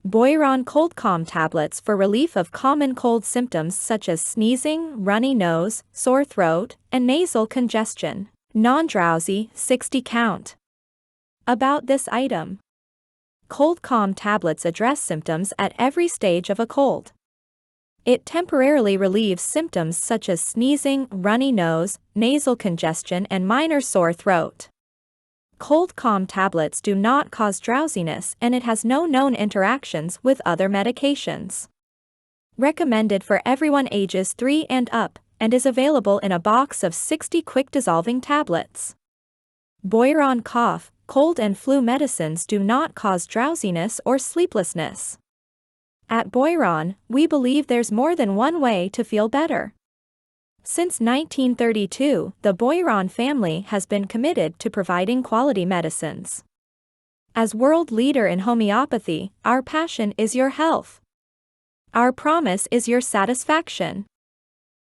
Boiron ColdCalm tablets for relief of common cold symptoms such as sneezing, runny nose, sore throat, and nasal congestion. Non-drowsy, 60 count. About this item. ColdCalm tablets address symptoms at every stage of a cold. It temporarily relieves symptoms such as sneezing, runny nose, nasal congestion, and minor sore throat. ColdCalm tablets do not cause drowsiness, and it has no known interactions with other medications. Recommended for everyone ages 3 and up, and is available in a box of 60 quick-dissolving tablets. Boiron cough, cold and flu medicines do not cause drowsiness or sleeplessness. At Boiron, we believe there's more than one way to feel better. Since 1932, the Boiron family has been committed to providing quality medicines. As world leader in homeopathy, our passion is your health. Our promise is your satisfaction.